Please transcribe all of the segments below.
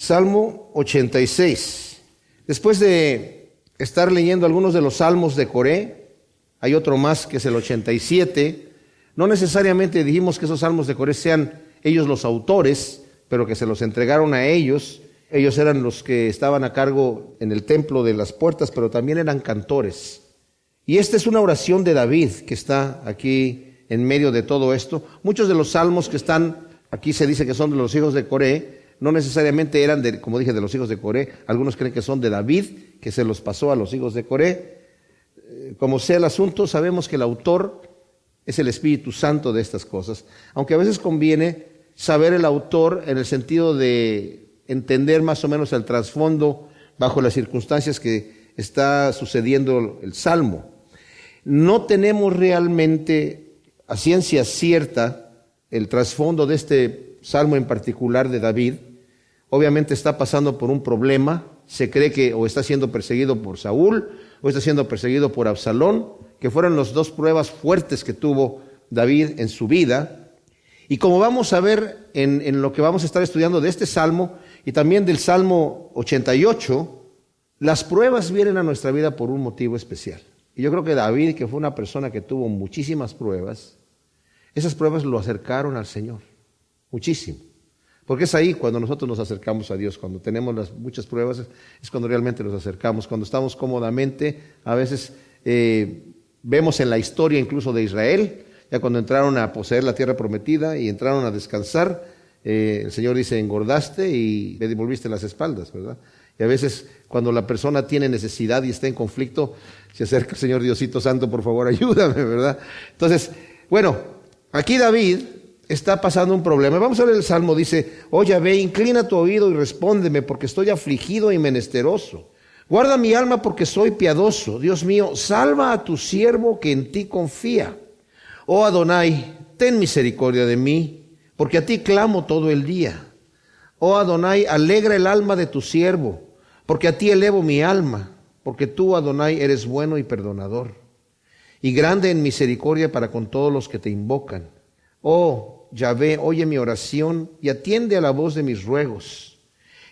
Salmo 86. Después de estar leyendo algunos de los salmos de Coré, hay otro más que es el 87. No necesariamente dijimos que esos salmos de Coré sean ellos los autores, pero que se los entregaron a ellos. Ellos eran los que estaban a cargo en el templo de las puertas, pero también eran cantores. Y esta es una oración de David que está aquí en medio de todo esto. Muchos de los salmos que están aquí se dice que son de los hijos de Coré. No necesariamente eran, como dije, de los hijos de Coré. Algunos creen que son de David, que se los pasó a los hijos de Coré. Como sea el asunto, sabemos que el autor es el Espíritu Santo de estas cosas. Aunque a veces conviene saber el autor en el sentido de entender más o menos el trasfondo bajo las circunstancias que está sucediendo el Salmo. No tenemos realmente a ciencia cierta el trasfondo de este Salmo en particular de David. Obviamente está pasando por un problema, se cree que o está siendo perseguido por Saúl o está siendo perseguido por Absalón, que fueron las dos pruebas fuertes que tuvo David en su vida. Y como vamos a ver en lo que vamos a estar estudiando de este Salmo y también del Salmo 88, las pruebas vienen a nuestra vida por un motivo especial. Y yo creo que David, que fue una persona que tuvo muchísimas pruebas, esas pruebas lo acercaron al Señor, muchísimo. Porque es ahí cuando nosotros nos acercamos a Dios, cuando tenemos muchas pruebas, es cuando realmente nos acercamos. Cuando estamos cómodamente, a veces vemos en la historia incluso de Israel, ya cuando entraron a poseer la tierra prometida y entraron a descansar, el Señor dice, engordaste y me devolviste las espaldas, ¿verdad? Y a veces cuando la persona tiene necesidad y está en conflicto, se acerca al Señor, Diosito Santo, por favor, ayúdame, ¿verdad? Entonces, bueno, aquí David está pasando un problema. Vamos a ver el Salmo, dice, oh Yahvé, inclina tu oído y respóndeme, porque estoy afligido y menesteroso. Guarda mi alma porque soy piadoso. Dios mío, salva a tu siervo que en ti confía. Oh Adonai, ten misericordia de mí, porque a ti clamo todo el día. Oh Adonai, alegra el alma de tu siervo, porque a ti elevo mi alma, porque tú, Adonai, eres bueno y perdonador, y grande en misericordia para con todos los que te invocan. Oh Yahvé, oye mi oración y atiende a la voz de mis ruegos.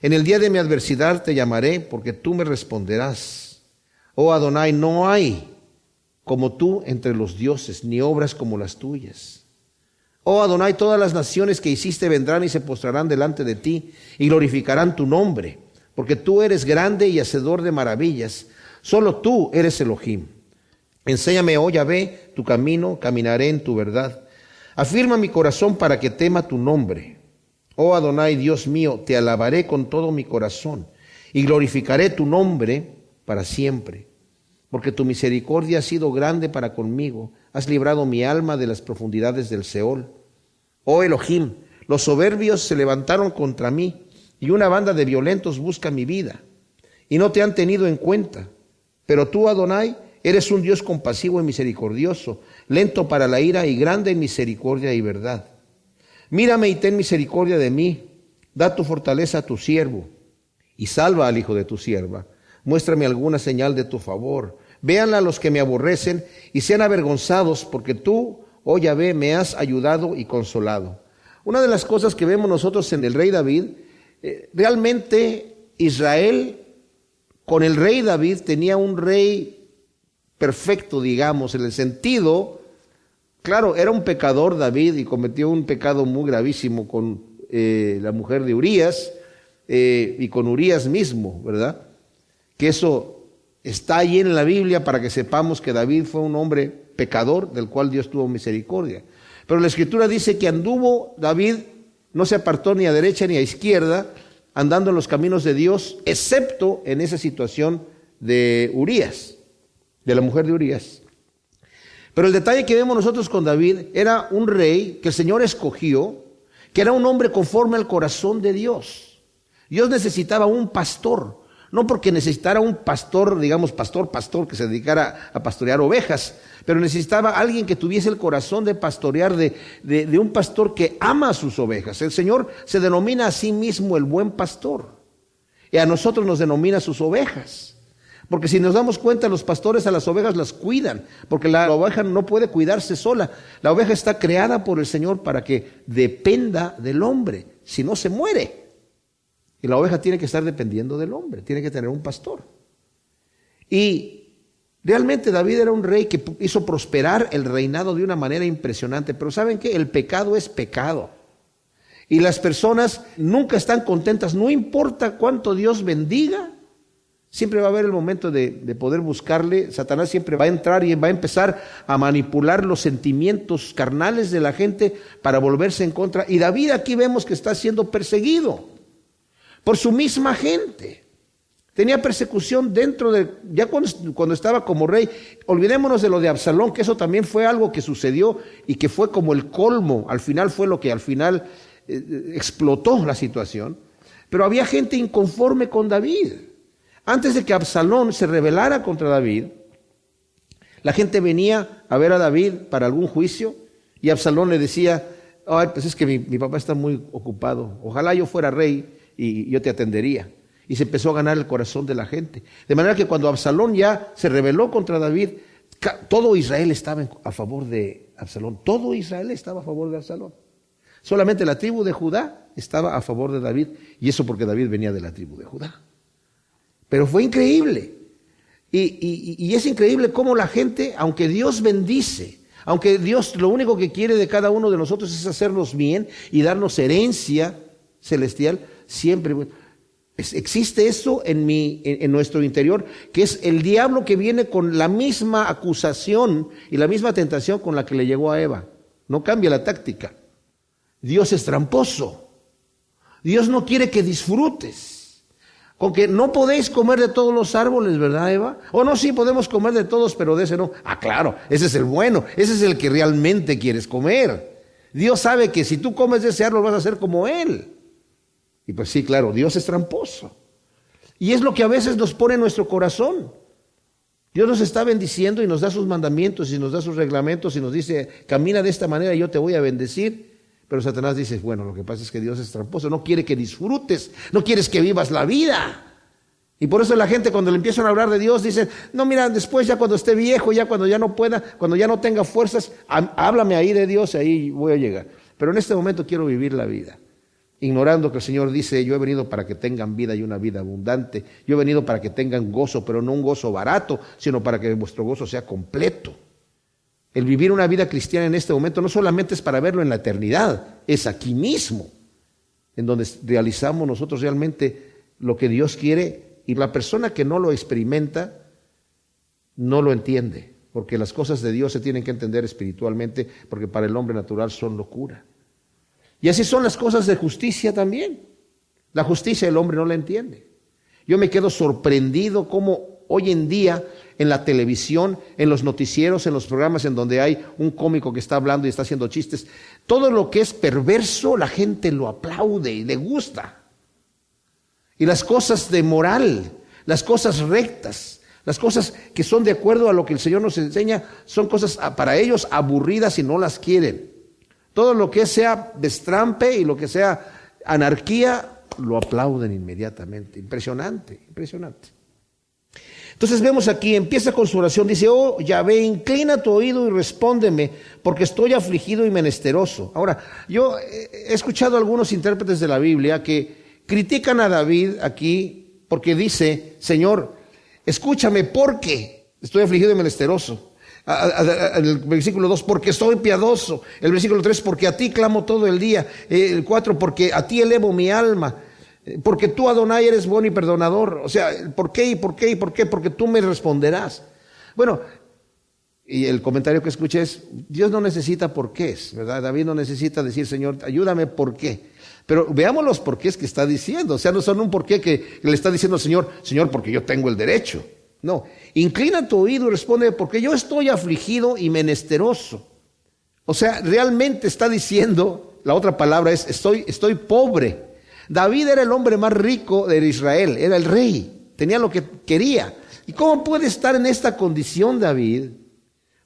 En el día de mi adversidad te llamaré, porque tú me responderás. Oh Adonai, no hay como tú entre los dioses, ni obras como las tuyas. Oh Adonai, todas las naciones que hiciste vendrán y se postrarán delante de ti y glorificarán tu nombre, porque tú eres grande y hacedor de maravillas. Solo tú eres Elohim. Enséñame, oh Yahvé, tu camino, caminaré en tu verdad. Afirma mi corazón para que tema tu nombre. Oh Adonai, Dios mío, te alabaré con todo mi corazón y glorificaré tu nombre para siempre. Porque tu misericordia ha sido grande para conmigo. Has librado mi alma de las profundidades del Seol. Oh Elohim, los soberbios se levantaron contra mí y una banda de violentos busca mi vida. Y no te han tenido en cuenta. Pero tú, Adonai, eres un Dios compasivo y misericordioso, lento para la ira y grande en misericordia y verdad. Mírame y ten misericordia de mí. Da tu fortaleza a tu siervo y salva al hijo de tu sierva. Muéstrame alguna señal de tu favor. Véanla los que me aborrecen y sean avergonzados, porque tú, oh Yahvé, me has ayudado y consolado. Una de las cosas que vemos nosotros en el rey David, realmente Israel con el rey David tenía un rey perfecto, digamos, en el sentido, claro, era un pecador David y cometió un pecado muy gravísimo con la mujer de Urías y con Urías mismo, ¿verdad? Que eso está ahí en la Biblia para que sepamos que David fue un hombre pecador del cual Dios tuvo misericordia. Pero la Escritura dice que anduvo David, no se apartó ni a derecha ni a izquierda, andando en los caminos de Dios, excepto en esa situación de Urías, de la mujer de Urías. Pero el detalle que vemos nosotros con David era un rey que el Señor escogió, que era un hombre conforme al corazón de Dios. Dios necesitaba un pastor, no porque necesitara un pastor, digamos pastor que se dedicara a pastorear ovejas, pero necesitaba alguien que tuviese el corazón de pastorear, de un pastor que ama a sus ovejas. El Señor se denomina a sí mismo el buen pastor y a nosotros nos denomina sus ovejas. Porque si nos damos cuenta, los pastores a las ovejas las cuidan, porque la oveja no puede cuidarse sola. La oveja está creada por el Señor para que dependa del hombre, si no se muere. Y la oveja tiene que estar dependiendo del hombre, tiene que tener un pastor. Y realmente David era un rey que hizo prosperar el reinado de una manera impresionante. Pero ¿saben qué? El pecado es pecado. Y las personas nunca están contentas, no importa cuánto Dios bendiga. Siempre va a haber el momento de poder buscarle. Satanás siempre va a entrar y va a empezar a manipular los sentimientos carnales de la gente para volverse en contra. Y David aquí vemos que está siendo perseguido por su misma gente. Tenía persecución dentro de, ya cuando estaba como rey. Olvidémonos de lo de Absalón, que eso también fue algo que sucedió y que fue como el colmo. Al final fue lo que al final explotó la situación. Pero había gente inconforme con David. Antes de que Absalón se rebelara contra David, la gente venía a ver a David para algún juicio y Absalón le decía: ay, pues es que mi papá está muy ocupado, ojalá yo fuera rey y yo te atendería. Y se empezó a ganar el corazón de la gente. De manera que cuando Absalón ya se rebeló contra David, todo Israel estaba a favor de Absalón. Todo Israel estaba a favor de Absalón. Solamente la tribu de Judá estaba a favor de David, y eso porque David venía de la tribu de Judá. Pero fue increíble. Y es increíble cómo la gente, aunque Dios bendice, aunque Dios lo único que quiere de cada uno de nosotros es hacernos bien y darnos herencia celestial, siempre existe eso en nuestro interior, que es el diablo que viene con la misma acusación y la misma tentación con la que le llegó a Eva. No cambia la táctica. Dios es tramposo. Dios no quiere que disfrutes. Con que no podéis comer de todos los árboles, ¿verdad, Eva? O no, sí podemos comer de todos, pero de ese no. Ah, claro, ese es el bueno, ese es el que realmente quieres comer. Dios sabe que si tú comes de ese árbol vas a ser como Él. Y pues sí, claro, Dios es tramposo. Y es lo que a veces nos pone en nuestro corazón. Dios nos está bendiciendo y nos da sus mandamientos y nos da sus reglamentos y nos dice: camina de esta manera y yo te voy a bendecir. Pero Satanás dice: bueno, lo que pasa es que Dios es tramposo, no quiere que disfrutes, no quieres que vivas la vida. Y por eso la gente cuando le empiezan a hablar de Dios dicen: no, mira, después ya cuando esté viejo, ya cuando ya no pueda, cuando ya no tenga fuerzas, háblame ahí de Dios, ahí voy a llegar. Pero en este momento quiero vivir la vida, ignorando que el Señor dice: yo he venido para que tengan vida y una vida abundante. Yo he venido para que tengan gozo, pero no un gozo barato, sino para que vuestro gozo sea completo. El vivir una vida cristiana en este momento no solamente es para verlo en la eternidad, es aquí mismo, en donde realizamos nosotros realmente lo que Dios quiere, y la persona que no lo experimenta no lo entiende, porque las cosas de Dios se tienen que entender espiritualmente, porque para el hombre natural son locura. Y así son las cosas de justicia también. La justicia el hombre no la entiende. Yo me quedo sorprendido cómo hoy en día en la televisión, en los noticieros, en los programas en donde hay un cómico que está hablando y está haciendo chistes, todo lo que es perverso la gente lo aplaude y le gusta. Y las cosas de moral, las cosas rectas, las cosas que son de acuerdo a lo que el Señor nos enseña, son cosas para ellos aburridas y no las quieren. Todo lo que sea destrampe y lo que sea anarquía, lo aplauden inmediatamente. Impresionante, impresionante. Entonces vemos aquí, empieza con su oración, dice: oh Yahvé, inclina tu oído y respóndeme, porque estoy afligido y menesteroso. Ahora, yo he escuchado a algunos intérpretes de la Biblia que critican a David aquí porque dice: Señor, escúchame porque estoy afligido y menesteroso. El versículo 2, porque soy piadoso. El versículo 3, porque a ti clamo todo el día. El 4, porque a ti elevo mi alma. Porque tú, Adonai, eres bueno y perdonador. O sea, ¿por qué y por qué y por qué? Porque tú me responderás. Bueno, y el comentario que escuché es: Dios no necesita porqués, ¿verdad? David no necesita decir: Señor, ayúdame, ¿por qué? Pero veamos los porqués que está diciendo. O sea, no son un porqué que le está diciendo al Señor: Señor, porque yo tengo el derecho. No, inclina tu oído y responde: porque yo estoy afligido y menesteroso. O sea, realmente está diciendo, la otra palabra es: estoy pobre. David era el hombre más rico de Israel, era el rey, tenía lo que quería. ¿Y cómo puede estar en esta condición David?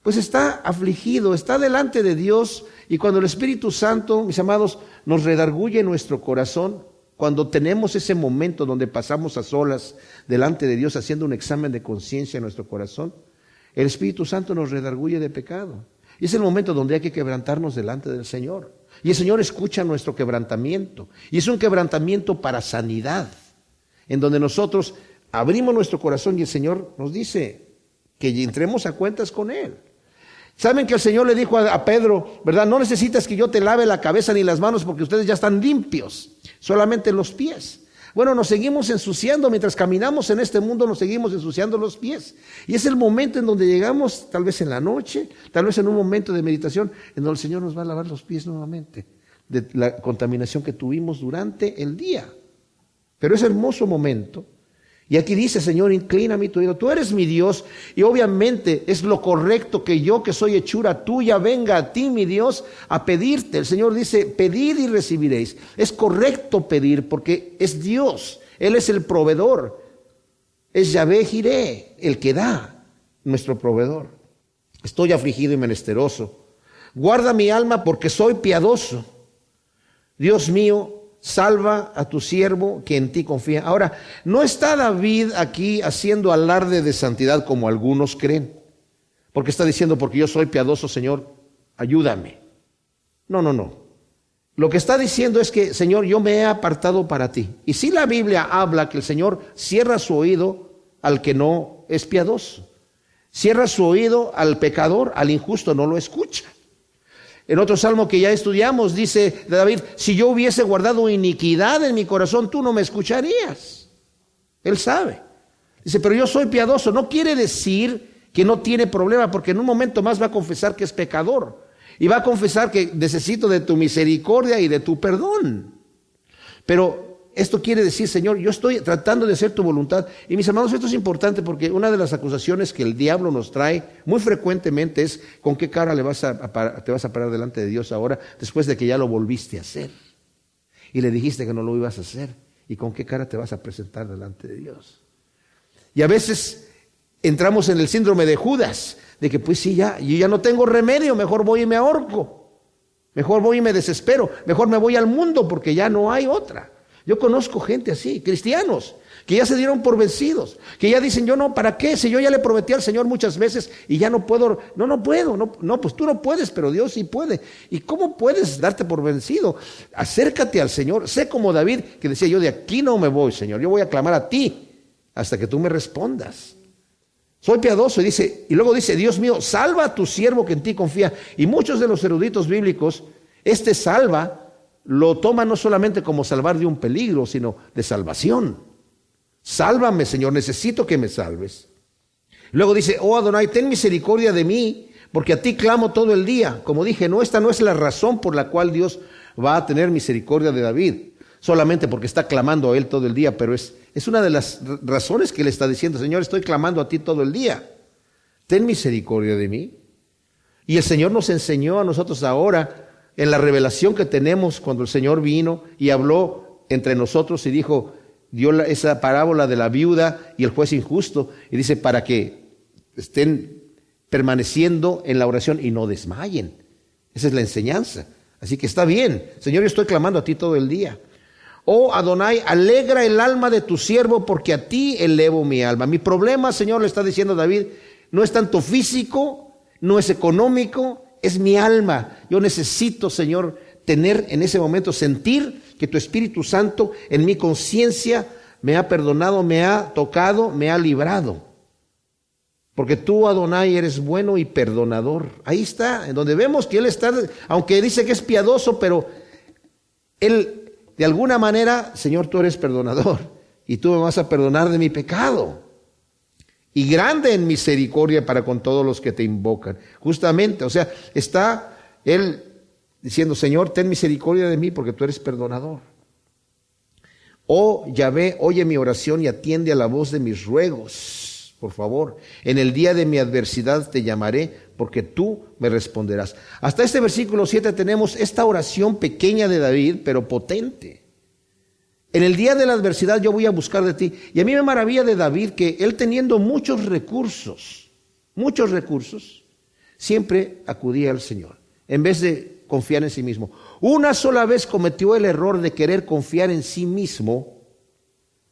Pues está afligido, está delante de Dios, y cuando el Espíritu Santo, mis amados, nos redarguye nuestro corazón, cuando tenemos ese momento donde pasamos a solas delante de Dios haciendo un examen de conciencia en nuestro corazón, el Espíritu Santo nos redarguye de pecado. Y es el momento donde hay que quebrantarnos delante del Señor. Y el Señor escucha nuestro quebrantamiento. Y es un quebrantamiento para sanidad, en donde nosotros abrimos nuestro corazón y el Señor nos dice que entremos a cuentas con Él. Saben que el Señor le dijo a Pedro, ¿verdad? No necesitas que yo te lave la cabeza ni las manos porque ustedes ya están limpios, solamente los pies. Bueno, nos seguimos ensuciando, mientras caminamos en este mundo nos seguimos ensuciando los pies. Y es el momento en donde llegamos, tal vez en la noche, tal vez en un momento de meditación, en donde el Señor nos va a lavar los pies nuevamente, de la contaminación que tuvimos durante el día. Pero es hermoso momento. Y aquí dice, Señor, inclina mi oído, tú eres mi Dios, y obviamente es lo correcto que yo, que soy hechura tuya, venga a ti, mi Dios, a pedirte. El Señor dice, pedid y recibiréis. Es correcto pedir porque es Dios, Él es el proveedor, es Yahvé Jireh, el que da, nuestro proveedor. Estoy afligido y menesteroso. Guarda mi alma porque soy piadoso. Dios mío, salva a tu siervo que en ti confía. Ahora, no está David aquí haciendo alarde de santidad como algunos creen, porque está diciendo, porque yo soy piadoso, Señor, ayúdame. No. Lo que está diciendo es que, Señor, yo me he apartado para ti. Y si la Biblia habla que el Señor cierra su oído al que no es piadoso, cierra su oído al pecador, al injusto, no lo escucha. En otro salmo que ya estudiamos dice David, si yo hubiese guardado iniquidad en mi corazón, tú no me escucharías. Él sabe. Dice, pero yo soy piadoso. No quiere decir que no tiene problema, porque en un momento más va a confesar que es pecador. Y va a confesar que necesito de tu misericordia y de tu perdón. Pero esto quiere decir, Señor, yo estoy tratando de hacer tu voluntad. Y mis hermanos, esto es importante porque una de las acusaciones que el diablo nos trae muy frecuentemente es ¿con qué cara te vas a parar delante de Dios ahora después de que ya lo volviste a hacer? Y le dijiste que no lo ibas a hacer. ¿Y con qué cara te vas a presentar delante de Dios? Y a veces entramos en el síndrome de Judas, de que pues sí, yo ya no tengo remedio, mejor voy y me ahorco. Mejor voy y me desespero. Mejor me voy al mundo porque ya no hay otra. Yo conozco gente así, cristianos, que ya se dieron por vencidos, que ya dicen, yo no, ¿para qué? Si yo ya le prometí al Señor muchas veces y ya no puedo, no puedo, pues tú no puedes, pero Dios sí puede. ¿Y cómo puedes darte por vencido? Acércate al Señor, sé como David, que decía, yo de aquí no me voy, Señor, yo voy a clamar a ti hasta que tú me respondas. Soy piadoso, y luego dice, Dios mío, salva a tu siervo que en ti confía. Y muchos de los eruditos bíblicos, salva lo toma no solamente como salvar de un peligro, sino de salvación. Sálvame, Señor, necesito que me salves. Luego dice, oh Adonai, ten misericordia de mí, porque a ti clamo todo el día. Como dije, esta no es la razón por la cual Dios va a tener misericordia de David, solamente porque está clamando a él todo el día, pero es una de las razones que él está diciendo, Señor, estoy clamando a ti todo el día. Ten misericordia de mí. Y el Señor nos enseñó a nosotros ahora, en la revelación que tenemos cuando el Señor vino y habló entre nosotros y dio esa parábola de la viuda y el juez injusto, y dice, para que estén permaneciendo en la oración y no desmayen. Esa es la enseñanza. Así que está bien, Señor, yo estoy clamando a ti todo el día. Oh Adonai, alegra el alma de tu siervo, porque a ti elevo mi alma. Mi problema, Señor, le está diciendo David, no es tanto físico, no es económico, es mi alma. Yo necesito, Señor, tener en ese momento, sentir que tu Espíritu Santo en mi conciencia me ha perdonado, me ha tocado, me ha librado. Porque tú, Adonai, eres bueno y perdonador. Ahí está, en donde vemos que Él está, aunque dice que es piadoso, pero Él, de alguna manera, Señor, tú eres perdonador y tú me vas a perdonar de mi pecado. Y grande en misericordia para con todos los que te invocan. Justamente, o sea, está Él diciendo, Señor, ten misericordia de mí porque tú eres perdonador. Oh Yahvé, oye mi oración y atiende a la voz de mis ruegos, por favor. En el día de mi adversidad te llamaré porque tú me responderás. Hasta este versículo 7 tenemos esta oración pequeña de David, pero potente. En el día de la adversidad yo voy a buscar de ti. Y a mí me maravilla de David que él teniendo muchos recursos, siempre acudía al Señor, en vez de confiar en sí mismo. Una sola vez cometió el error de querer confiar en sí mismo,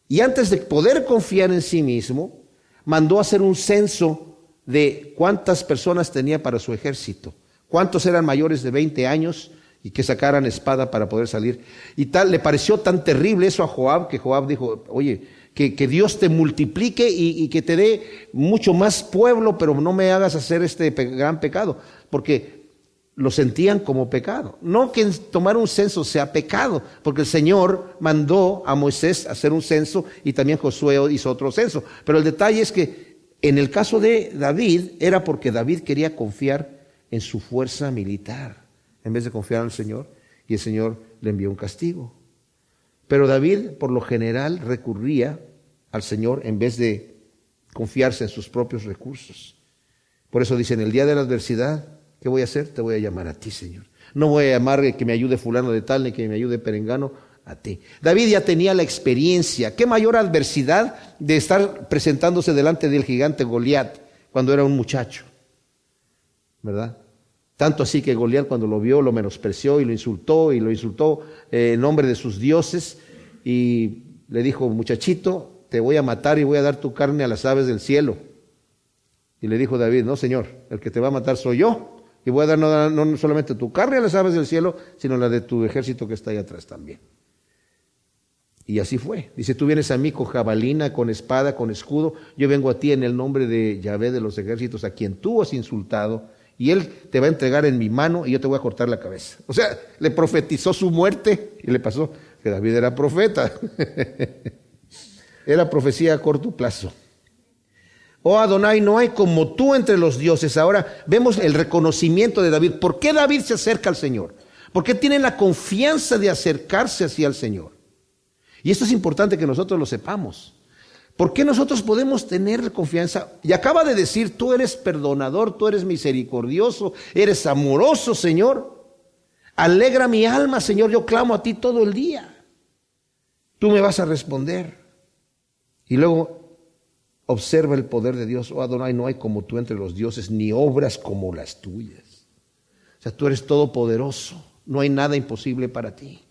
y antes de poder confiar en sí mismo, mandó hacer un censo de cuántas personas tenía para su ejército, cuántos eran mayores de 20 años y que sacaran espada para poder salir. Y tal, le pareció tan terrible eso a Joab, que Joab dijo, oye, que Dios te multiplique y que te dé mucho más pueblo, pero no me hagas hacer este gran pecado, porque lo sentían como pecado. No que tomar un censo sea pecado, porque el Señor mandó a Moisés hacer un censo y también Josué hizo otro censo. Pero el detalle es que en el caso de David era porque David quería confiar en su fuerza militar, en vez de confiar en el Señor, y el Señor le envió un castigo. Pero David, por lo general, recurría al Señor en vez de confiarse en sus propios recursos. Por eso dice, en el día de la adversidad, ¿qué voy a hacer? Te voy a llamar a ti, Señor. No voy a llamar que me ayude fulano de tal, ni que me ayude perengano, a ti. David ya tenía la experiencia. ¿Qué mayor adversidad de estar presentándose delante del gigante Goliat cuando era un muchacho? ¿Verdad? Tanto así que Goliat, cuando lo vio, lo menospreció y lo insultó en nombre de sus dioses, y le dijo, muchachito, te voy a matar y voy a dar tu carne a las aves del cielo. Y le dijo David, no, Señor, el que te va a matar soy yo, y voy a dar no solamente tu carne a las aves del cielo, sino la de tu ejército que está ahí atrás también. Y así fue. Dice, tú vienes a mí con jabalina, con espada, con escudo, yo vengo a ti en el nombre de Yahvé de los ejércitos, a quien tú has insultado, y él te va a entregar en mi mano y yo te voy a cortar la cabeza. O sea, le profetizó su muerte y le pasó, que David era profeta. Era profecía a corto plazo. Oh Adonai, no hay como tú entre los dioses. Ahora vemos el reconocimiento de David. ¿Por qué David se acerca al Señor? ¿Por qué tiene la confianza de acercarse hacia el Señor? Y esto es importante que nosotros lo sepamos. ¿Por qué nosotros podemos tener confianza? Y acaba de decir, tú eres perdonador, tú eres misericordioso, eres amoroso, Señor. Alegra mi alma, Señor, yo clamo a ti todo el día. Tú me vas a responder. Y luego observa el poder de Dios. Oh Adonai, no hay como tú entre los dioses, ni obras como las tuyas. O sea, tú eres todopoderoso, no hay nada imposible para ti.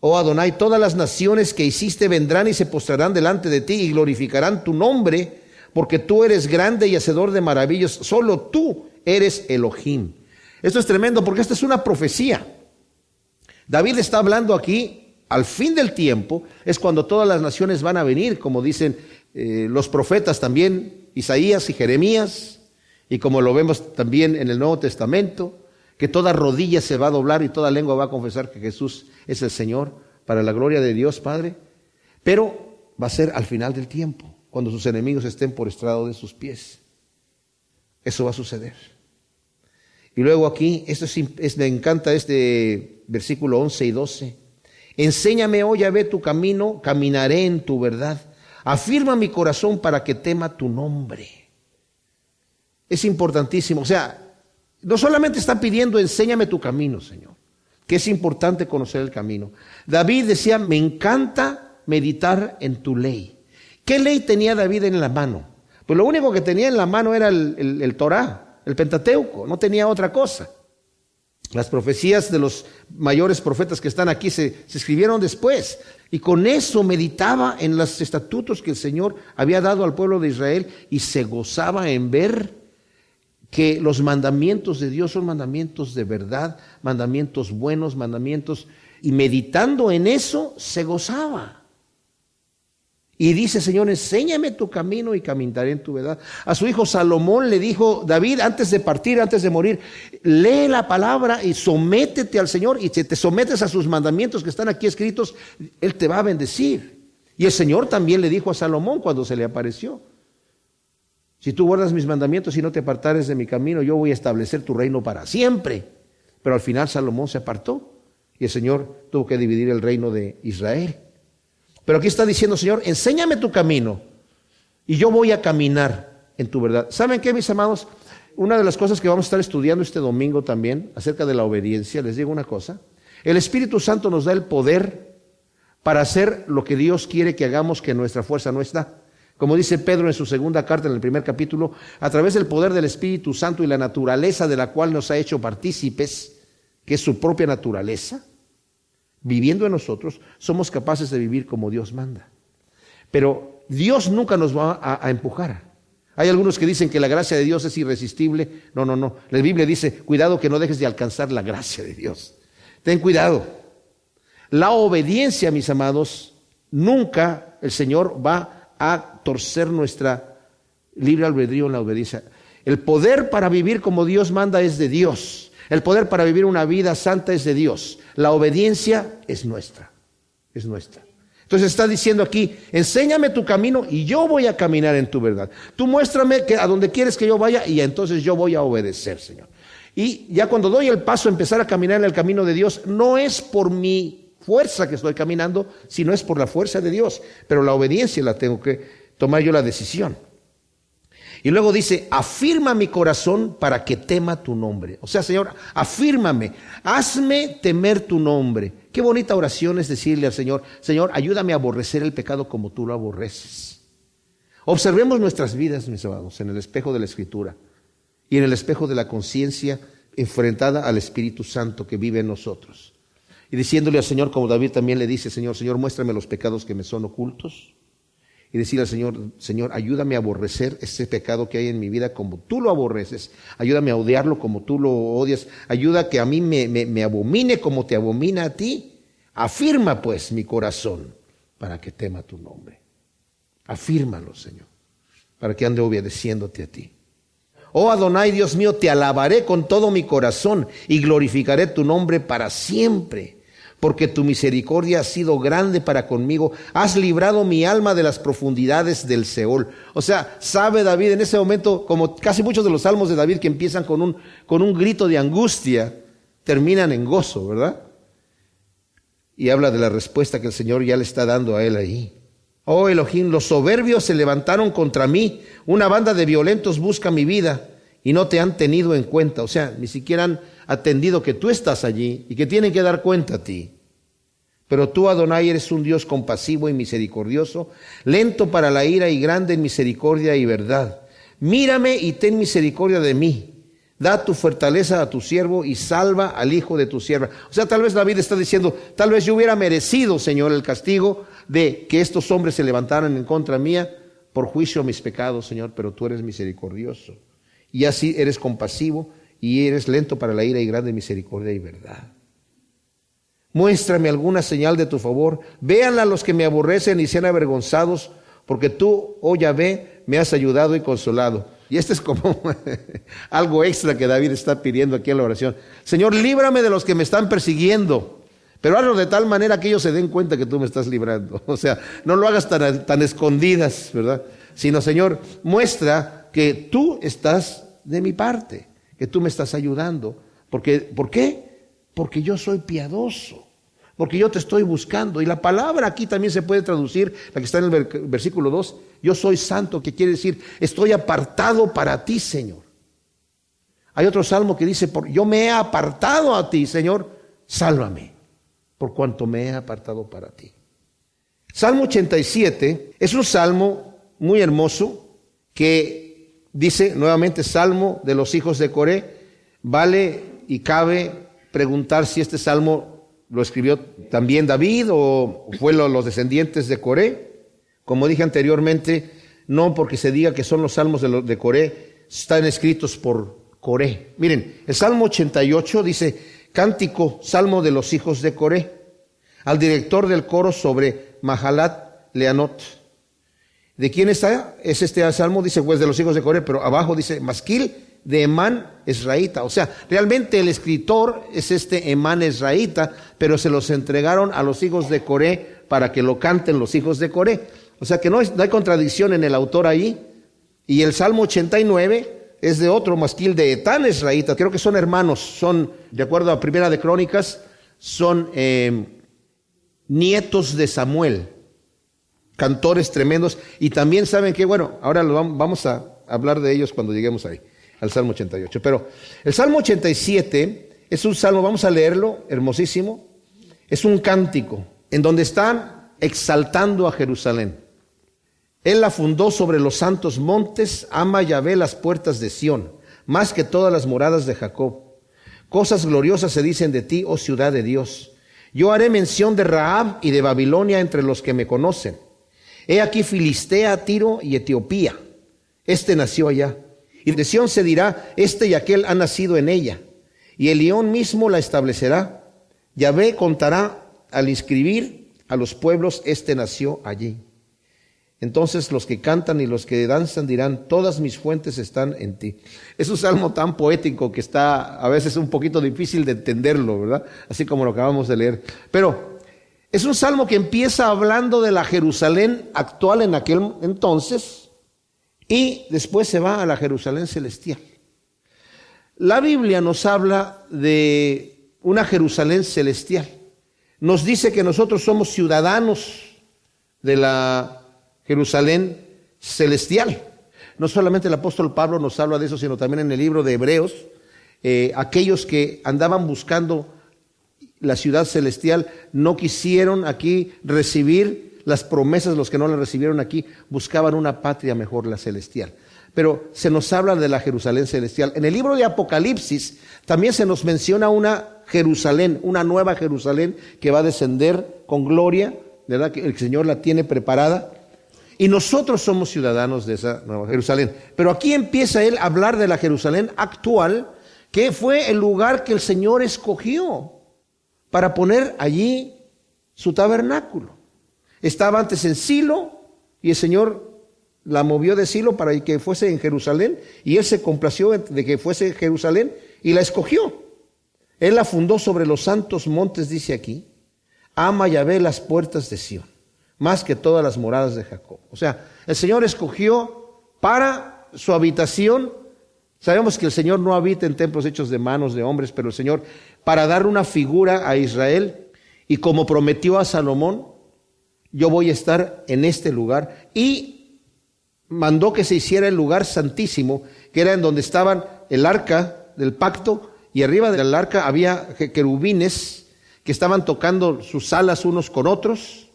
Oh Adonai, todas las naciones que hiciste vendrán y se postrarán delante de ti y glorificarán tu nombre, porque tú eres grande y hacedor de maravillas. Solo tú eres Elohim. Esto es tremendo porque esta es una profecía. David está hablando aquí, al fin del tiempo, es cuando todas las naciones van a venir, como dicen los profetas también, Isaías y Jeremías, y como lo vemos también en el Nuevo Testamento, que toda rodilla se va a doblar y toda lengua va a confesar que Jesús es el Señor, para la gloria de Dios Padre. Pero va a ser al final del tiempo, cuando sus enemigos estén por estrado de sus pies. Eso va a suceder. Y luego aquí, me encanta este versículo 11 y 12. Enséñame, oh Yahvé, tu camino, caminaré en tu verdad. Afirma mi corazón para que tema tu nombre. Es importantísimo. O sea, no solamente está pidiendo, enséñame tu camino, Señor, que es importante conocer el camino. David decía, me encanta meditar en tu ley. ¿Qué ley tenía David en la mano? Pues lo único que tenía en la mano era el Torá, el Pentateuco, no tenía otra cosa. Las profecías de los mayores profetas que están aquí se escribieron después. Y con eso meditaba en los estatutos que el Señor había dado al pueblo de Israel y se gozaba en ver que los mandamientos de Dios son mandamientos de verdad, mandamientos buenos, mandamientos, y meditando en eso se gozaba. Y dice, Señor, enséñame tu camino y caminaré en tu verdad. A su hijo Salomón le dijo David, antes de partir, antes de morir, lee la palabra y sométete al Señor, y si te sometes a sus mandamientos que están aquí escritos, Él te va a bendecir. Y el Señor también le dijo a Salomón cuando se le apareció, si tú guardas mis mandamientos y no te apartares de mi camino, yo voy a establecer tu reino para siempre. Pero al final Salomón se apartó y el Señor tuvo que dividir el reino de Israel. Pero aquí está diciendo, Señor, enséñame tu camino y yo voy a caminar en tu verdad. ¿Saben qué, mis amados? Una de las cosas que vamos a estar estudiando este domingo también, acerca de la obediencia, les digo una cosa. El Espíritu Santo nos da el poder para hacer lo que Dios quiere que hagamos, que nuestra fuerza no está. Como dice Pedro en su segunda carta, en el primer capítulo, a través del poder del Espíritu Santo y la naturaleza de la cual nos ha hecho partícipes, que es su propia naturaleza, viviendo en nosotros, somos capaces de vivir como Dios manda. Pero Dios nunca nos va a empujar. Hay algunos que dicen que la gracia de Dios es irresistible. No. La Biblia dice, cuidado que no dejes de alcanzar la gracia de Dios. Ten cuidado. La obediencia, mis amados, nunca el Señor va a torcer nuestra libre albedrío en la obediencia. El poder para vivir como Dios manda es de Dios. El poder para vivir una vida santa es de Dios. La obediencia es nuestra. Es nuestra. Entonces está diciendo aquí, enséñame tu camino y yo voy a caminar en tu verdad. Tú muéstrame que a donde quieres que yo vaya y entonces yo voy a obedecer, Señor. Y ya cuando doy el paso a empezar a caminar en el camino de Dios, no es por mi fuerza que estoy caminando, sino es por la fuerza de Dios. Pero la obediencia la tengo que tomar yo la decisión. Y luego dice, afirma mi corazón para que tema tu nombre. O sea, Señor, afírmame, hazme temer tu nombre. Qué bonita oración es decirle al Señor, Señor, ayúdame a aborrecer el pecado como tú lo aborreces. Observemos nuestras vidas, mis amados, en el espejo de la Escritura y en el espejo de la conciencia enfrentada al Espíritu Santo que vive en nosotros. Y diciéndole al Señor, como David también le dice, Señor, muéstrame los pecados que me son ocultos. Y decirle al Señor, Señor, ayúdame a aborrecer ese pecado que hay en mi vida como tú lo aborreces. Ayúdame a odiarlo como tú lo odias. Ayuda a que a mí me abomine como te abomina a ti. Afirma pues mi corazón para que tema tu nombre. Afírmalo, Señor, para que ande obedeciéndote a ti. Oh Adonai, Dios mío, te alabaré con todo mi corazón y glorificaré tu nombre para siempre. Porque tu misericordia ha sido grande para conmigo. Has librado mi alma de las profundidades del Seol. O sea, sabe David en ese momento, como casi muchos de los salmos de David que empiezan con un grito de angustia, terminan en gozo, ¿verdad? Y habla de la respuesta que el Señor ya le está dando a él ahí. Oh Elohim, los soberbios se levantaron contra mí. Una banda de violentos busca mi vida y no te han tenido en cuenta. O sea, ni siquiera han atendido que tú estás allí y que tienen que dar cuenta a ti. Pero tú, Adonai, eres un Dios compasivo y misericordioso, lento para la ira y grande en misericordia y verdad. Mírame y ten misericordia de mí. Da tu fortaleza a tu siervo y salva al hijo de tu sierva. O sea, tal vez David está diciendo, tal vez yo hubiera merecido, Señor, el castigo de que estos hombres se levantaran en contra mía por juicio a mis pecados, Señor, pero tú eres misericordioso. Y así eres compasivo y eres lento para la ira y grande en misericordia y verdad. Muéstrame alguna señal de tu favor. Véanla los que me aborrecen y sean avergonzados, porque tú, oh Yahvé, me has ayudado y consolado. Y este es como algo extra que David está pidiendo aquí en la oración. Señor, líbrame de los que me están persiguiendo, pero hazlo de tal manera que ellos se den cuenta que tú me estás librando. O sea, no lo hagas tan escondidas, ¿verdad? Sino, Señor, muestra que tú estás de mi parte, que tú me estás ayudando. ¿Por qué? Porque yo soy piadoso. Porque yo te estoy buscando. Y la palabra aquí también se puede traducir, la que está en el versículo 2, yo soy santo, que quiere decir, estoy apartado para ti, Señor. Hay otro salmo que dice, yo me he apartado a ti, Señor, sálvame, por cuanto me he apartado para ti. Salmo 87 es un salmo muy hermoso que dice, nuevamente, salmo de los hijos de Coré. Vale y cabe preguntar si este salmo lo escribió también David o fue los descendientes de Coré. Como dije anteriormente, no porque se diga que son los salmos de Coré, están escritos por Coré. Miren, el Salmo 88 dice, cántico, salmo de los hijos de Coré, al director del coro sobre Mahalat Leanot. ¿De quién está? Es este salmo, dice, pues de los hijos de Coré, pero abajo dice, masquil de Emán Esraíta. O sea, realmente el escritor es este Emán Esraíta, pero se los entregaron a los hijos de Coré para que lo canten los hijos de Coré. O sea que no hay contradicción en el autor ahí. Y el Salmo 89 es de otro masquil de Etán Esraíta. Creo que son hermanos, son, de acuerdo a Primera de Crónicas, son nietos de Samuel, cantores tremendos. Y también saben que, bueno, ahora vamos a hablar de ellos cuando lleguemos ahí, al Salmo 88. Pero el Salmo 87 es un salmo, vamos a leerlo, hermosísimo. Es un cántico en donde están exaltando a Jerusalén. Él la fundó sobre los santos montes, ama Yahvé las puertas de Sión, más que todas las moradas de Jacob. Cosas gloriosas se dicen de ti, oh ciudad de Dios. Yo haré mención de Rahab y de Babilonia entre los que me conocen. He aquí Filistea, Tiro y Etiopía. Este nació allá. Y de Sión se dirá, este y aquel han nacido en ella. Y el León mismo la establecerá. Yahvé contará al inscribir a los pueblos, este nació allí. Entonces los que cantan y los que danzan dirán, todas mis fuentes están en ti. Es un salmo tan poético que está a veces un poquito difícil de entenderlo, ¿verdad? Así como lo acabamos de leer. Pero es un salmo que empieza hablando de la Jerusalén actual en aquel entonces y después se va a la Jerusalén celestial. La Biblia nos habla de una Jerusalén celestial. Nos dice que nosotros somos ciudadanos de la Jerusalén celestial. No solamente el apóstol Pablo nos habla de eso, sino también en el libro de Hebreos, aquellos que andaban buscando la ciudad celestial no quisieron aquí recibir las promesas, los que no las recibieron aquí buscaban una patria mejor, la celestial. Pero se nos habla de la Jerusalén celestial. En el libro de Apocalipsis también se nos menciona una Jerusalén, una nueva Jerusalén que va a descender con gloria, ¿verdad? Que el Señor la tiene preparada. Y nosotros somos ciudadanos de esa nueva Jerusalén. Pero aquí empieza él a hablar de la Jerusalén actual, que fue el lugar que el Señor escogió para poner allí su tabernáculo. Estaba antes en Silo y el Señor la movió de Silo para que fuese en Jerusalén y él se complació de que fuese en Jerusalén y la escogió. Él la fundó sobre los santos montes, dice aquí. Ama Yahvé las puertas de Sión, más que todas las moradas de Jacob. O sea, el Señor escogió para su habitación. Sabemos que el Señor no habita en templos hechos de manos de hombres, pero el Señor, para dar una figura a Israel, y como prometió a Salomón, yo voy a estar en este lugar, y mandó que se hiciera el lugar santísimo, que era en donde estaban el arca del pacto, y arriba del arca había querubines que estaban tocando sus alas unos con otros,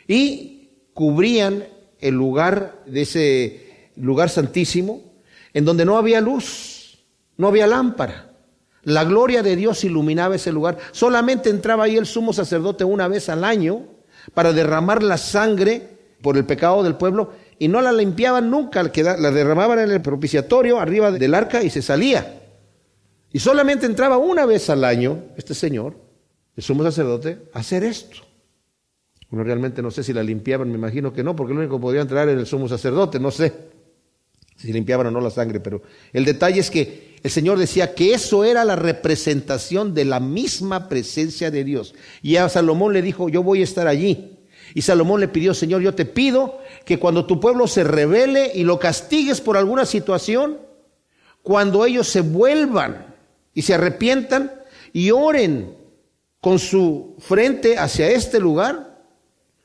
y cubrían el lugar de ese lugar santísimo, en donde no había luz, no había lámpara. La gloria de Dios iluminaba ese lugar. Solamente entraba ahí el sumo sacerdote una vez al año para derramar la sangre por el pecado del pueblo, y no la limpiaban nunca, la derramaban en el propiciatorio arriba del arca y se salía. Y solamente entraba una vez al año este señor, el sumo sacerdote, a hacer esto. Bueno, realmente no sé si la limpiaban, me imagino que no, porque el único que podía entrar era el sumo sacerdote, no sé si limpiaban o no la sangre, pero el detalle es que el Señor decía que eso era la representación de la misma presencia de Dios. Y a Salomón le dijo, yo voy a estar allí. Y Salomón le pidió, Señor, yo te pido que cuando tu pueblo se rebele y lo castigues por alguna situación, cuando ellos se vuelvan y se arrepientan y oren con su frente hacia este lugar,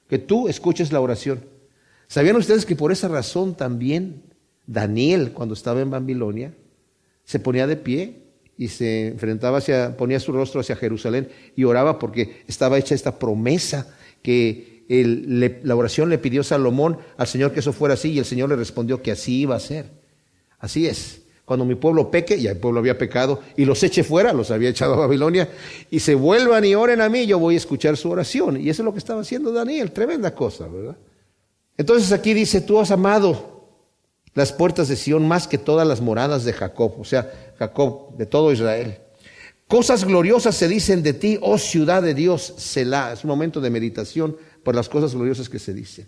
que tú escuches la oración. ¿Sabían ustedes que por esa razón también Daniel, cuando estaba en Babilonia, se ponía de pie y se enfrentaba ponía su rostro hacia Jerusalén y oraba porque estaba hecha esta promesa que la oración le pidió Salomón al Señor que eso fuera así, y el Señor le respondió que así iba a ser. Así es. Cuando mi pueblo peque, y el pueblo había pecado, y los eche fuera, los había echado a Babilonia, y se vuelvan y oren a mí, yo voy a escuchar su oración. Y eso es lo que estaba haciendo Daniel, tremenda cosa, ¿verdad? Entonces aquí dice, tú has amado las puertas de Sión más que todas las moradas de Jacob, o sea, Jacob, de todo Israel. Cosas gloriosas se dicen de ti, oh ciudad de Dios, Selah. Es un momento de meditación por las cosas gloriosas que se dicen.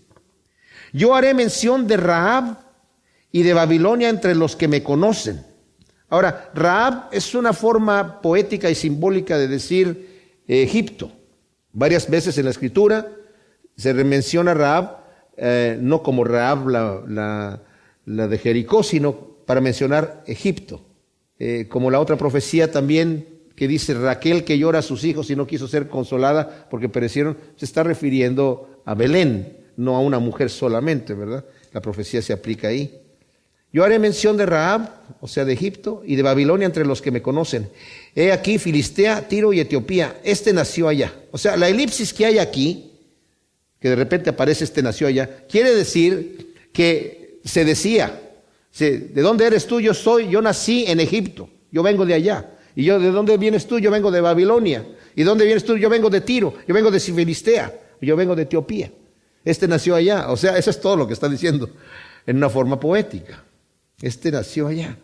Yo haré mención de Rahab y de Babilonia entre los que me conocen. Ahora, Rahab es una forma poética y simbólica de decir Egipto. Varias veces en la Escritura se menciona Rahab, no como Rahab la de Jericó, sino para mencionar Egipto. Como la otra profecía también que dice Raquel que llora a sus hijos y no quiso ser consolada porque perecieron, se está refiriendo a Belén, no a una mujer solamente, ¿verdad? La profecía se aplica ahí. Yo haré mención de Rahab, o sea, de Egipto, y de Babilonia entre los que me conocen. He aquí Filistea, Tiro y Etiopía. Este nació allá. O sea, la elipsis que hay aquí, que de repente aparece este nació allá, quiere decir que se decía, ¿de dónde eres tú? Yo nací en Egipto, yo vengo de allá. Y yo, ¿de dónde vienes tú? Yo vengo de Babilonia. ¿Y dónde vienes tú? Yo vengo de Tiro, yo vengo de Filistea, yo vengo de Etiopía. Este nació allá. O sea, eso es todo lo que está diciendo en una forma poética. Este nació allá.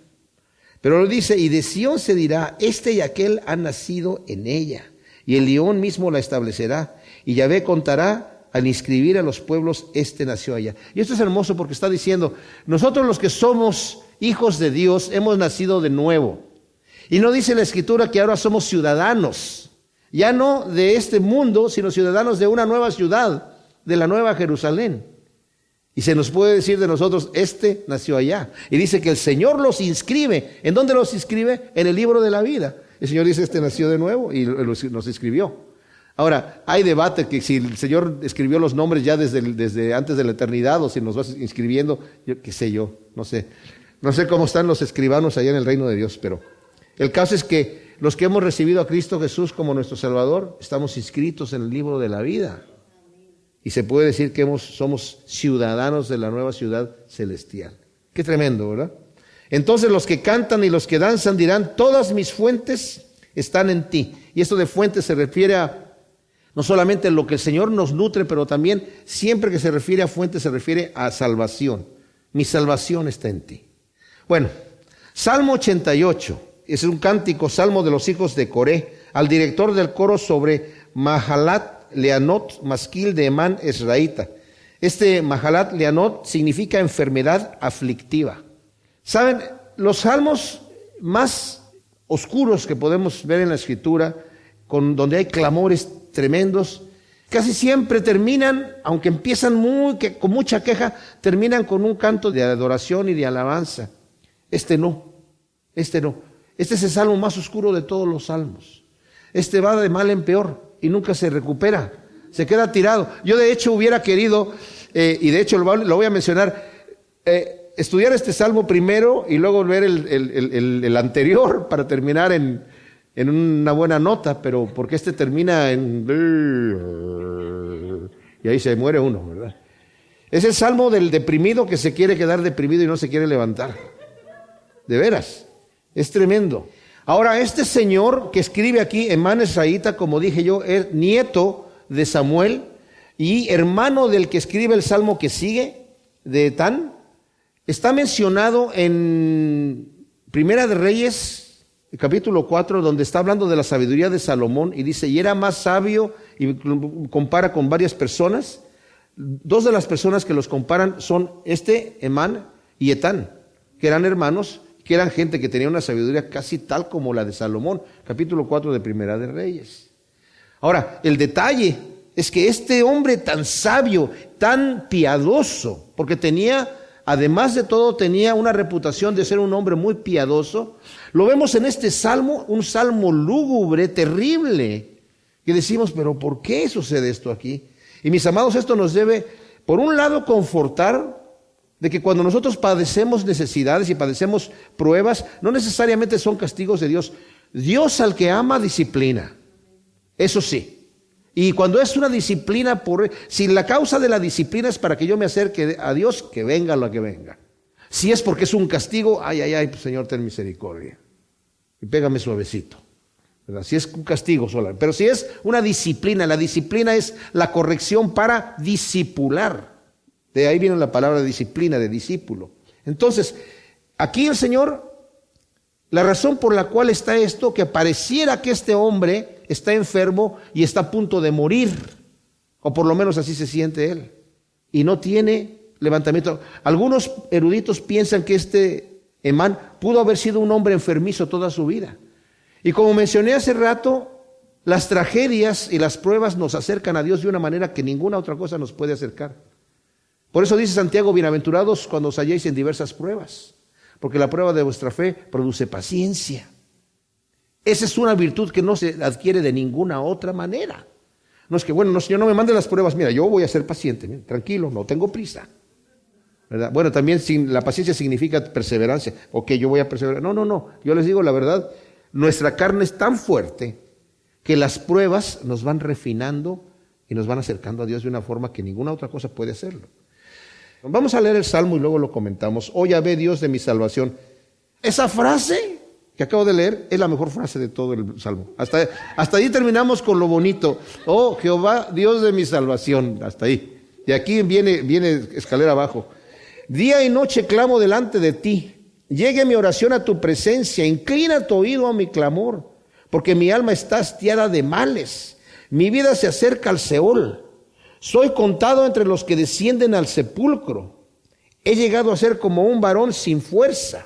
Pero lo dice, y de Sión se dirá, este y aquel han nacido en ella. y el león mismo la establecerá. Y Yahvé contará al inscribir a los pueblos, nació allá. Y esto es hermoso porque está diciendo, nosotros los que somos hijos de Dios, hemos nacido de nuevo. Y no dice la Escritura que ahora somos ciudadanos, ya no de este mundo, sino ciudadanos de una nueva ciudad, de la Nueva Jerusalén. Y se nos puede decir de nosotros, nació allá. Y dice que el Señor los inscribe. ¿En dónde los inscribe? En el libro de la vida. El Señor dice, nació de nuevo y nos inscribió. Ahora, hay debate que si el Señor escribió los nombres ya desde antes de la eternidad o si nos va inscribiendo, qué sé yo, no sé. No sé cómo están los escribanos allá en el reino de Dios, pero el caso es que los que hemos recibido a Cristo Jesús como nuestro Salvador, estamos inscritos en el libro de la vida. Y se puede decir que somos ciudadanos de la nueva ciudad celestial. Qué tremendo, ¿verdad? Entonces los que cantan y los que danzan dirán, todas mis fuentes están en ti. Y esto de fuentes se refiere a no solamente lo que el Señor nos nutre, pero también siempre que se refiere a fuentes se refiere a salvación. Mi salvación está en ti. Bueno, Salmo 88. Es un cántico, salmo de los hijos de Coré, al director del coro sobre Mahalat Leanot, masquil de Emán Esraíta. Mahalat Leanot significa enfermedad aflictiva. ¿Saben? Los salmos más oscuros que podemos ver en la Escritura, donde hay clamores tremendos, casi siempre terminan, aunque empiezan con mucha queja, terminan con un canto de adoración y de alabanza. No. Este es el salmo más oscuro de todos los salmos. Va de mal en peor y nunca se recupera, se queda tirado. Yo de hecho hubiera querido, y de hecho lo voy a mencionar, estudiar este salmo primero y luego ver el anterior para terminar en una buena nota, pero porque termina en... y ahí se muere uno, ¿verdad? Es el salmo del deprimido que se quiere quedar deprimido y no se quiere levantar. De veras, es tremendo. Ahora, señor que escribe aquí, Emán Esraíta, como dije yo, es nieto de Samuel y hermano del que escribe el salmo que sigue, de Etán. Está mencionado en Primera de Reyes, capítulo 4, donde está hablando de la sabiduría de Salomón y dice, y era más sabio, y compara con varias personas. Dos de las personas que los comparan son Emán y Etán, que eran hermanos, que eran gente que tenía una sabiduría casi tal como la de Salomón, capítulo 4 de Primera de Reyes. Ahora, el detalle es que hombre tan sabio, tan piadoso, porque además de todo, tenía una reputación de ser un hombre muy piadoso, lo vemos en este salmo, un salmo lúgubre, terrible, que decimos, pero ¿por qué sucede esto aquí? Y mis amados, esto nos debe, por un lado, confortar de que cuando nosotros padecemos necesidades y padecemos pruebas, no necesariamente son castigos de Dios. Dios al que ama disciplina, eso sí. Y cuando es una disciplina, si la causa de la disciplina es para que yo me acerque a Dios, que venga lo que venga. Si es porque es un castigo, pues, Señor, ten misericordia. Y pégame suavecito. ¿Verdad? Si es un castigo solo. Pero si es una disciplina, la disciplina es la corrección para discipular. De ahí viene la palabra disciplina, de discípulo. Entonces, aquí el Señor, la razón por la cual está esto, que pareciera que este hombre está enfermo y está a punto de morir, o por lo menos así se siente él, y no tiene levantamiento. Algunos eruditos piensan que Emán pudo haber sido un hombre enfermizo toda su vida. Y como mencioné hace rato, las tragedias y las pruebas nos acercan a Dios de una manera que ninguna otra cosa nos puede acercar. Por eso dice Santiago, bienaventurados cuando os halléis en diversas pruebas, porque la prueba de vuestra fe produce paciencia. Esa es una virtud que no se adquiere de ninguna otra manera. No es que, bueno, no, Señor, no me mande las pruebas, mira, yo voy a ser paciente, mira, tranquilo, no tengo prisa. ¿Verdad? Bueno, también la paciencia significa perseverancia. Ok, yo voy a perseverar. No, yo les digo la verdad, nuestra carne es tan fuerte que las pruebas nos van refinando y nos van acercando a Dios de una forma que ninguna otra cosa puede hacerlo. Vamos a leer el Salmo y luego lo comentamos. Oh Yahvé, Dios de mi salvación. Esa frase que acabo de leer es la mejor frase de todo el Salmo. Hasta ahí terminamos con lo bonito. Oh Jehová, Dios de mi salvación. Hasta ahí. Y aquí viene escalera abajo. Día y noche clamo delante de ti. Llegue mi oración a tu presencia. Inclina tu oído a mi clamor. porque mi alma está hastiada de males. Mi vida se acerca al Seol. Soy contado entre los que descienden al sepulcro. He llegado a ser como un varón sin fuerza,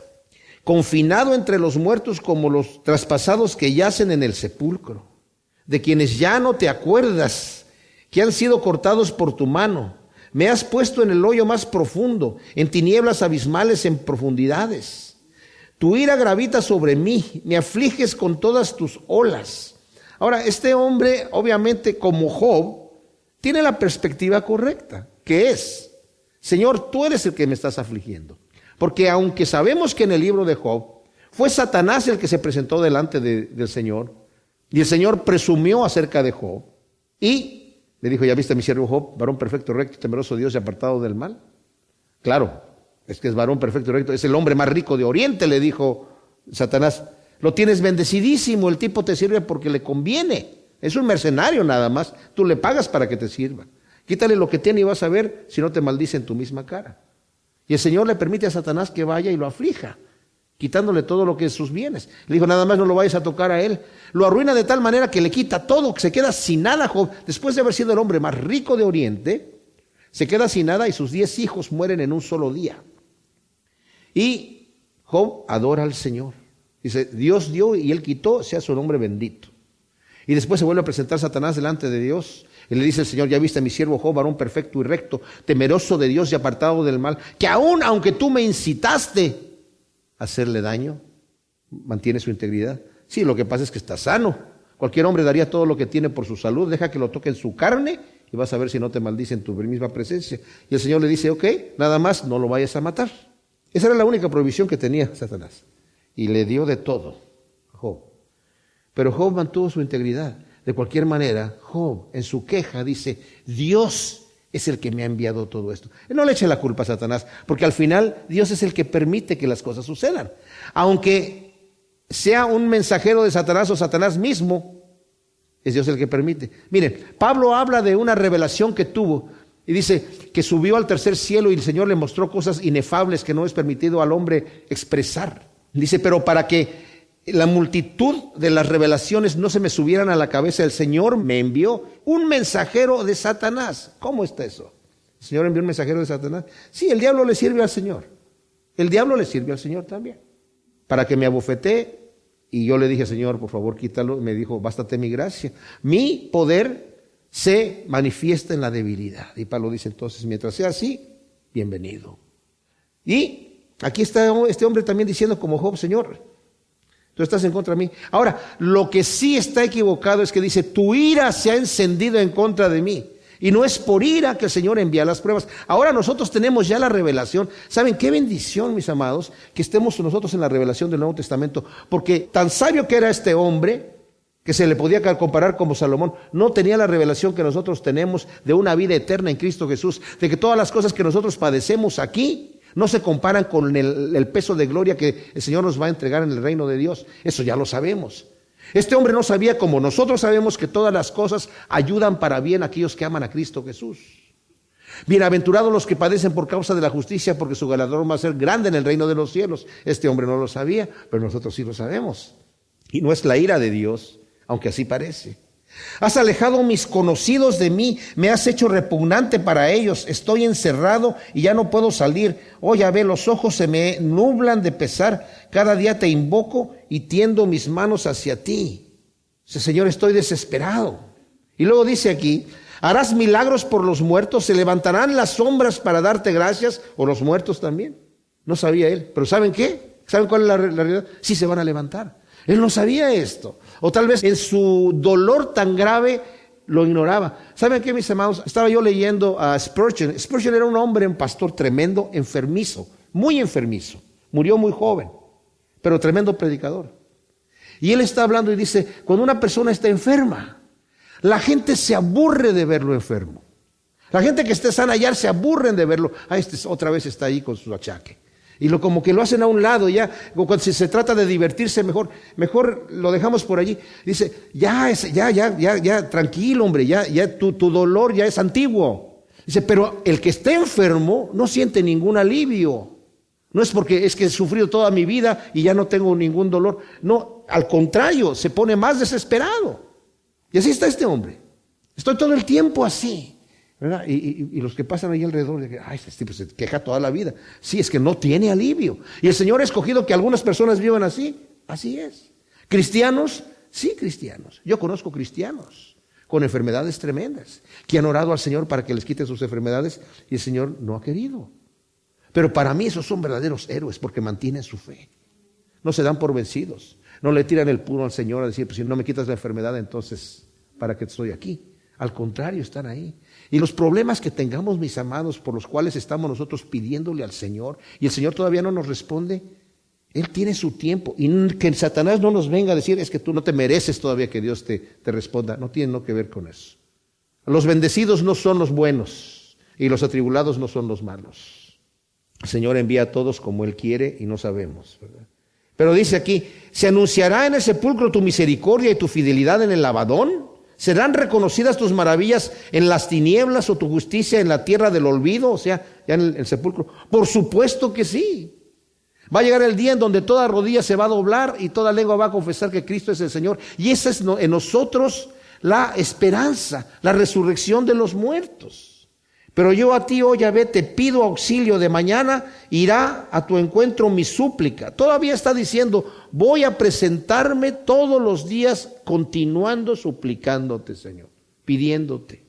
confinado entre los muertos como los traspasados que yacen en el sepulcro, de quienes ya no te acuerdas, que han sido cortados por tu mano. Me has puesto en el hoyo más profundo, en tinieblas abismales en profundidades. Tu ira gravita sobre mí, me afliges con todas tus olas. Ahora, este hombre, obviamente, como Job, tiene la perspectiva correcta, que es: Señor, tú eres el que me estás afligiendo. Porque aunque sabemos que en el libro de Job fue Satanás el que se presentó delante del Señor, y el Señor presumió acerca de Job, y le dijo: ¿ya viste a mi siervo Job, varón perfecto, recto, temeroso de Dios y apartado del mal? Claro, es que es varón perfecto y recto, es el hombre más rico de Oriente, le dijo Satanás. Lo tienes bendecidísimo, el tipo te sirve porque le conviene. Es un mercenario nada más, tú le pagas para que te sirva. Quítale lo que tiene y vas a ver si no te maldice en tu misma cara. Y el Señor le permite a Satanás que vaya y lo aflija, quitándole todo lo que es sus bienes. Le dijo: nada más no lo vayas a tocar a él. Lo arruina de tal manera que le quita todo, que se queda sin nada. Job, después de haber sido el hombre más rico de Oriente, se queda sin nada y sus 10 hijos mueren en un solo día. Y Job adora al Señor. Dice: Dios dio y él quitó, sea su nombre bendito. Y después se vuelve a presentar Satanás delante de Dios. Y le dice el Señor: ya viste a mi siervo Job, varón perfecto y recto, temeroso de Dios y apartado del mal, que aún aunque tú me incitaste a hacerle daño, mantiene su integridad. Sí, lo que pasa es que está sano. Cualquier hombre daría todo lo que tiene por su salud. Deja que lo toque en su carne y vas a ver si no te maldice en tu misma presencia. Y el Señor le dice: ok, nada más no lo vayas a matar. Esa era la única prohibición que tenía Satanás. Y le dio de todo a Job. Pero Job mantuvo su integridad. De cualquier manera, Job en su queja dice: Dios es el que me ha enviado todo esto. Él no le eche la culpa a Satanás, porque al final Dios es el que permite que las cosas sucedan. Aunque sea un mensajero de Satanás o Satanás mismo, es Dios el que permite. Miren, Pablo habla de una revelación que tuvo y dice que subió al tercer cielo y el Señor le mostró cosas inefables que no es permitido al hombre expresar. Dice: pero para que la multitud de las revelaciones no se me subieran a la cabeza, el Señor me envió un mensajero de Satanás. ¿Cómo está eso? ¿El Señor envió un mensajero de Satanás? Sí, el diablo le sirve al Señor. El diablo le sirve al Señor también. Para que me abofetee, y yo le dije: Señor, por favor, quítalo. Y me dijo: bástate mi gracia. Mi poder se manifiesta en la debilidad. Y Pablo dice entonces: mientras sea así, bienvenido. Y aquí está este hombre también diciendo como Job: Señor, tú estás en contra de mí. Ahora, lo que sí está equivocado es que dice: tu ira se ha encendido en contra de mí. Y no es por ira que el Señor envía las pruebas. Ahora nosotros tenemos ya la revelación. ¿Saben qué bendición, mis amados, que estemos nosotros en la revelación del Nuevo Testamento? Porque tan sabio que era este hombre, que se le podía comparar como Salomón, no tenía la revelación que nosotros tenemos de una vida eterna en Cristo Jesús, de que todas las cosas que nosotros padecemos aquí no se comparan con el peso de gloria que el Señor nos va a entregar en el reino de Dios. Eso ya lo sabemos. Este hombre no sabía, como nosotros sabemos, que todas las cosas ayudan para bien a aquellos que aman a Cristo Jesús. Bienaventurados los que padecen por causa de la justicia, porque su galardón va a ser grande en el reino de los cielos. Este hombre no lo sabía, pero nosotros sí lo sabemos. Y no es la ira de Dios, aunque así parece. Has alejado mis conocidos de mí, me has hecho repugnante para ellos. Estoy encerrado y ya no puedo salir. Oh, ya ve, los ojos se me nublan de pesar. Cada día te invoco y tiendo mis manos hacia ti. Dice: Señor, estoy desesperado. Y luego dice aquí: harás milagros por los muertos, se levantarán las sombras para darte gracias, o los muertos también. No sabía él, pero ¿saben qué? ¿Saben cuál es la realidad? Sí se van a levantar. Él no sabía esto. O tal vez en su dolor tan grave lo ignoraba. ¿Saben qué, mis amados? Estaba yo leyendo a Spurgeon. Spurgeon era un hombre, un pastor tremendo, enfermizo, muy enfermizo. Murió muy joven, pero tremendo predicador. Y él está hablando y dice: cuando una persona está enferma, la gente se aburre de verlo enfermo. La gente que esté sana ya se aburren de verlo. Otra vez está ahí con su achaque. Y como que lo hacen a un lado ya, cuando si se trata de divertirse, mejor lo dejamos por allí. Dice: ya, tranquilo, hombre, ya tu dolor ya es antiguo. Dice: pero el que esté enfermo no siente ningún alivio. No es porque es que he sufrido toda mi vida y ya no tengo ningún dolor. No, al contrario, se pone más desesperado. Y así está este hombre. Estoy todo el tiempo así, ¿verdad? Y los que pasan ahí alrededor, este tipo se queja toda la vida. Sí, es que no tiene alivio. Y el Señor ha escogido que algunas personas vivan así. Así es. ¿Cristianos? Sí, cristianos. Yo conozco cristianos con enfermedades tremendas que han orado al Señor para que les quite sus enfermedades y el Señor no ha querido. Pero para mí esos son verdaderos héroes porque mantienen su fe. No se dan por vencidos. No le tiran el puro al Señor a decir, pues si no me quitas la enfermedad, entonces, ¿para qué estoy aquí? Al contrario, están ahí. Y los problemas que tengamos, mis amados, por los cuales estamos nosotros pidiéndole al Señor, y el Señor todavía no nos responde, Él tiene su tiempo. Y que Satanás no nos venga a decir, es que tú no te mereces todavía que Dios te responda. No tiene nada que ver con eso. Los bendecidos no son los buenos, y los atribulados no son los malos. El Señor envía a todos como Él quiere y no sabemos, ¿verdad? Pero dice aquí, ¿se anunciará en el sepulcro tu misericordia y tu fidelidad en el lavadón? ¿Serán reconocidas tus maravillas en las tinieblas o tu justicia en la tierra del olvido? O sea, ya en el sepulcro. Por supuesto que sí. Va a llegar el día en donde toda rodilla se va a doblar y toda lengua va a confesar que Cristo es el Señor. Y esa es en nosotros la esperanza, la resurrección de los muertos. Pero yo a ti, oh Yahvé, te pido auxilio. De mañana irá a tu encuentro mi súplica. Todavía está diciendo, voy a presentarme todos los días continuando suplicándote, Señor, pidiéndote.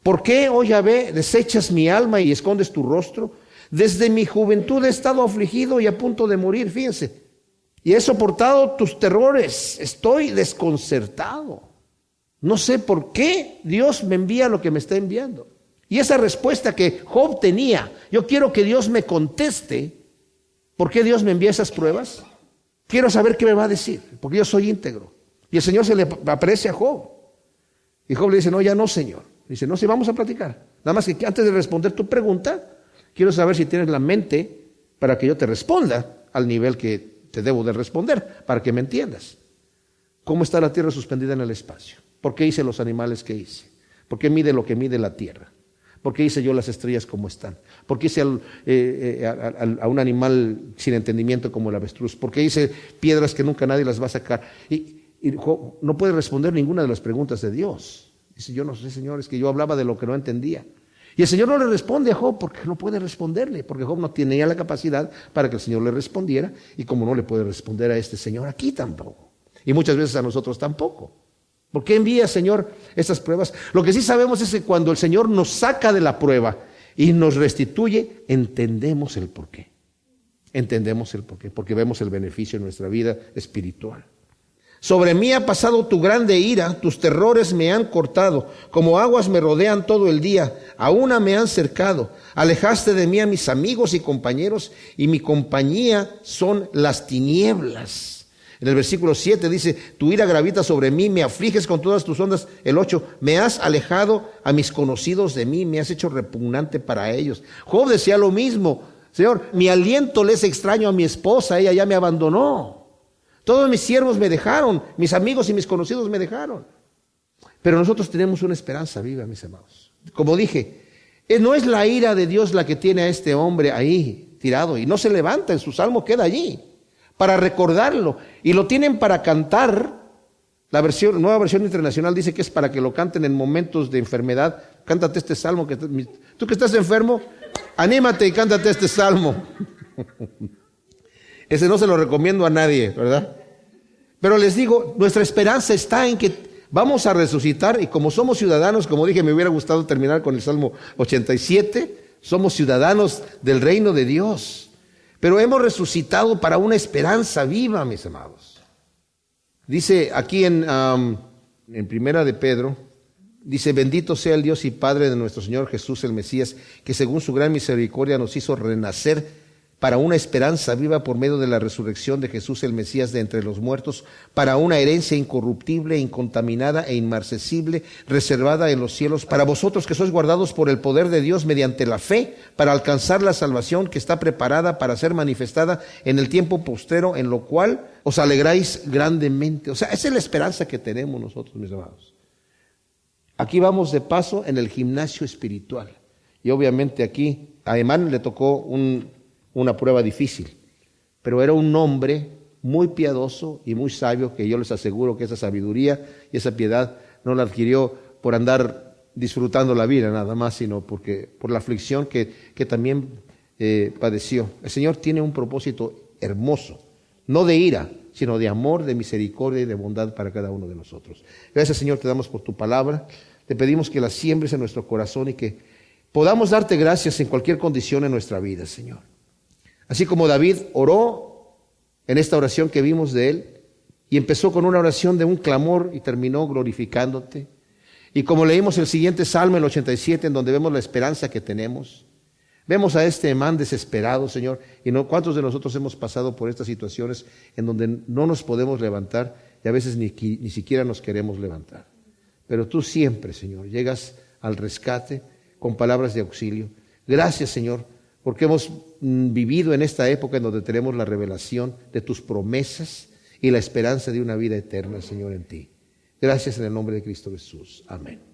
¿Por qué, oh Yahvé, desechas mi alma y escondes tu rostro? Desde mi juventud he estado afligido y a punto de morir, fíjense. Y he soportado tus terrores, estoy desconcertado. No sé por qué Dios me envía lo que me está enviando. Y esa respuesta que Job tenía, yo quiero que Dios me conteste, ¿por qué Dios me envía esas pruebas? Quiero saber qué me va a decir, porque yo soy íntegro. Y el Señor se le aparece a Job. Y Job le dice, no, ya no, Señor. Dice, no, sí, vamos a platicar. Nada más que antes de responder tu pregunta, quiero saber si tienes la mente para que yo te responda al nivel que te debo de responder, para que me entiendas. ¿Cómo está la tierra suspendida en el espacio? ¿Por qué hice los animales que hice? ¿Por qué mide lo que mide la tierra? ¿Por qué hice yo las estrellas como están? ¿Por qué hice a un animal sin entendimiento como el avestruz? ¿Por qué hice piedras que nunca nadie las va a sacar? Y no puede responder ninguna de las preguntas de Dios. Dice, yo no sé, Señor, es que yo hablaba de lo que no entendía. Y el Señor no le responde a Job porque no puede responderle, porque Job no tenía la capacidad para que el Señor le respondiera, y como no le puede responder a este Señor aquí tampoco. Y muchas veces a nosotros tampoco. ¿Por qué envía, Señor, estas pruebas? Lo que sí sabemos es que cuando el Señor nos saca de la prueba y nos restituye, entendemos el porqué. Entendemos el porqué, porque vemos el beneficio en nuestra vida espiritual. Sobre mí ha pasado tu grande ira, tus terrores me han cortado, como aguas me rodean todo el día, a una me han cercado. Alejaste de mí a mis amigos y compañeros, y mi compañía son las tinieblas. En el versículo 7 dice, tu ira gravita sobre mí, me afliges con todas tus ondas. El 8, me has alejado a mis conocidos de mí, me has hecho repugnante para ellos. Job decía lo mismo, Señor, mi aliento le es extraño a mi esposa, ella ya me abandonó. Todos mis siervos me dejaron, mis amigos y mis conocidos me dejaron. Pero nosotros tenemos una esperanza viva, mis amados. Como dije, no es la ira de Dios la que tiene a este hombre ahí tirado y no se levanta, en su salmo queda allí para recordarlo, y lo tienen para cantar. La nueva versión internacional dice que es para que lo canten en momentos de enfermedad. Cántate este salmo, tú que estás enfermo, anímate y cántate este salmo. Ese no se lo recomiendo a nadie, ¿verdad? Pero les digo, nuestra esperanza está en que vamos a resucitar, y como somos ciudadanos, como dije, me hubiera gustado terminar con el Salmo 87, somos ciudadanos del reino de Dios. Pero hemos resucitado para una esperanza viva, mis amados. Dice aquí en Primera de Pedro, dice, bendito sea el Dios y Padre de nuestro Señor Jesús el Mesías, que según su gran misericordia nos hizo renacer para una esperanza viva por medio de la resurrección de Jesús el Mesías de entre los muertos, para una herencia incorruptible, incontaminada e inmarcesible, reservada en los cielos, para vosotros que sois guardados por el poder de Dios mediante la fe, para alcanzar la salvación que está preparada para ser manifestada en el tiempo postrero, en lo cual os alegráis grandemente. O sea, esa es la esperanza que tenemos nosotros, mis amados. Aquí vamos de paso en el gimnasio espiritual. Y obviamente aquí a Emán le tocó un una prueba difícil, pero era un hombre muy piadoso y muy sabio, que yo les aseguro que esa sabiduría y esa piedad no la adquirió por andar disfrutando la vida nada más, sino por la aflicción que también padeció. El Señor tiene un propósito hermoso, no de ira, sino de amor, de misericordia y de bondad para cada uno de nosotros. Gracias, Señor, te damos por tu palabra. Te pedimos que la siembres en nuestro corazón y que podamos darte gracias en cualquier condición en nuestra vida, Señor. Así como David oró en esta oración que vimos de él, y empezó con una oración de un clamor y terminó glorificándote. Y como leímos el siguiente Salmo, el 87, en donde vemos la esperanza que tenemos, vemos a este Emán desesperado, Señor, y ¿cuántos de nosotros hemos pasado por estas situaciones en donde no nos podemos levantar y a veces ni siquiera nos queremos levantar? Pero tú siempre, Señor, llegas al rescate con palabras de auxilio. Gracias, Señor, porque hemos vivido en esta época en donde tenemos la revelación de tus promesas y la esperanza de una vida eterna, Señor, en ti. Gracias en el nombre de Cristo Jesús. Amén.